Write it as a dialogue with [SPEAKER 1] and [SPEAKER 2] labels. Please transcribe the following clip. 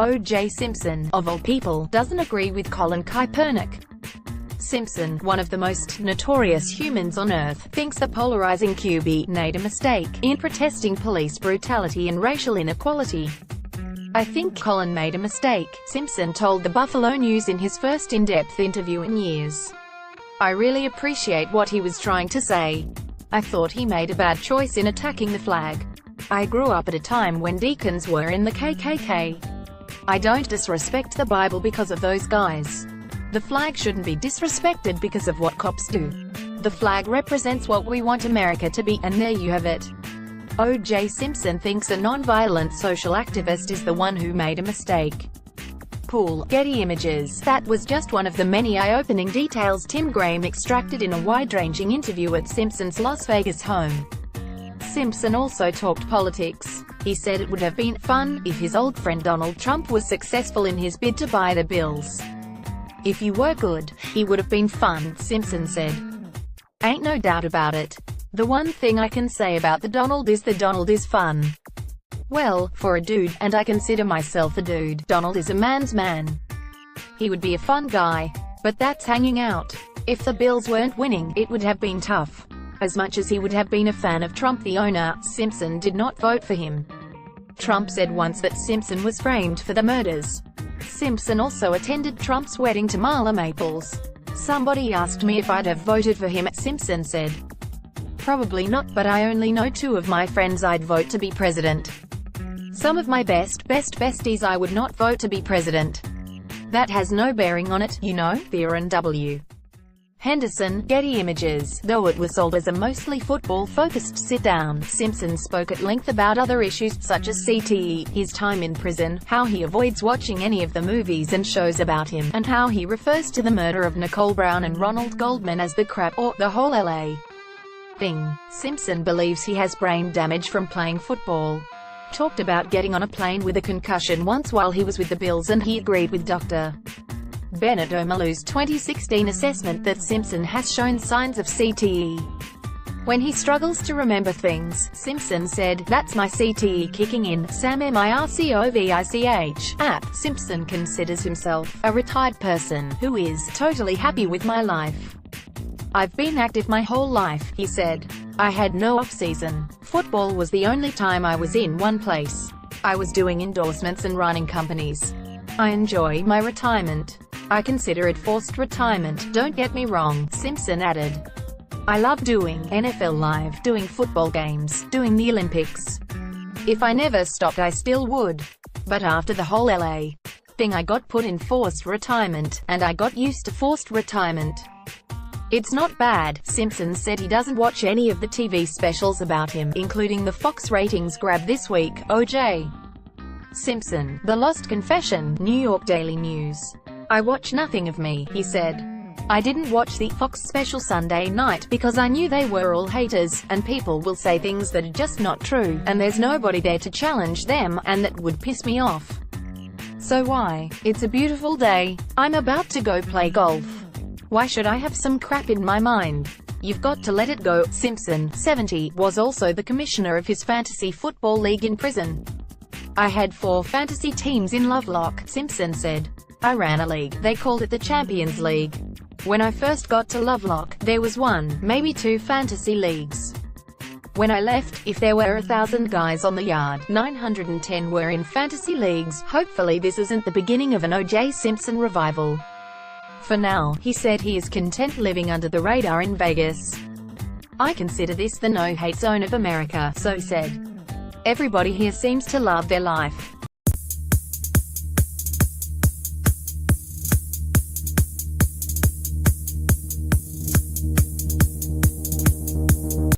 [SPEAKER 1] O.J. Simpson, of all people, doesn't agree with Colin Kaepernick. Simpson, one of the most notorious humans on earth, thinks the polarizing QB made a mistake in protesting police brutality and racial inequality. "I think Colin made a mistake," Simpson told the Buffalo News in his first in-depth interview in years. "I really appreciate what he was trying to say. I thought he made a bad choice in attacking the flag. I grew up at a time when deacons were in the KKK. I don't disrespect the Bible because of those guys. The flag shouldn't be disrespected because of what cops do. The flag represents what we want America to be, and there you have it." O.J. Simpson thinks a non-violent social activist is the one who made a mistake. Pool, Getty Images. That was just one of the many eye-opening details Tim Graham extracted in a wide-ranging interview at Simpson's Las Vegas home. Simpson also talked politics. He said it would have been fun if his old friend Donald Trump was successful in his bid to buy the Bills. "If you were good, he would have been fun," Simpson said. "Ain't no doubt about it. The one thing I can say about the Donald is fun. Well, for a dude, and I consider myself a dude, Donald is a man's man. He would be a fun guy. But that's hanging out. If the Bills weren't winning, it would have been tough. As much as he would have been a fan of Trump the owner, Simpson did not vote for him." Trump said once that Simpson was framed for the murders. Simpson also attended Trump's wedding to Marla Maples. "Somebody asked me if I'd have voted for him," Simpson said. "Probably not, but I only know 2 of my friends I'd vote to be president. Some of my best besties I would not vote to be president. That has no bearing on it, you know." Theron W. Henderson, Getty Images. Though it was sold as a mostly football-focused sit-down, Simpson spoke at length about other issues, such as CTE, his time in prison, how he avoids watching any of the movies and shows about him, and how he refers to the murder of Nicole Brown and Ronald Goldman as the crap, or the whole LA thing. Simpson believes he has brain damage from playing football. Talked about getting on a plane with a concussion once while he was with the Bills, and he agreed with Dr. Bennett Omalu's 2016 assessment that Simpson has shown signs of CTE. When he struggles to remember things, Simpson said, "That's my CTE kicking in, Sam MIRCOVICH." Simpson considers himself a retired person who is totally happy with my life. "I've been active my whole life," he said. "I had no off-season. Football was the only time I was in one place. I was doing endorsements and running companies. I enjoy my retirement. I consider it forced retirement, don't get me wrong," Simpson added. "I love doing NFL Live, doing football games, doing the Olympics. If I never stopped I still would. But after the whole LA thing I got put in forced retirement, and I got used to forced retirement. It's not bad." Simpson said he doesn't watch any of the TV specials about him, including the Fox ratings grab this week. O.J. Simpson, The Lost Confession, New York Daily News. "I watch nothing of me," he said. "I didn't watch the Fox special Sunday night, because I knew they were all haters, and people will say things that are just not true, and there's nobody there to challenge them, and that would piss me off. So why? It's a beautiful day. I'm about to go play golf. Why should I have some crap in my mind? You've got to let it go." Simpson, 70, was also the commissioner of his fantasy football league in prison. "I had 4 fantasy teams in Lovelock," Simpson said. "I ran a league. They called it the Champions League. When I first got to Lovelock, there was 1, maybe 2 fantasy leagues. When I left, if there were 1,000 guys on the yard, 910 were in fantasy leagues." Hopefully this isn't the beginning of an O.J. Simpson revival. For now, he said he is content living under the radar in Vegas. "I consider this the no-hate zone of America," so said. "Everybody here seems to love their life.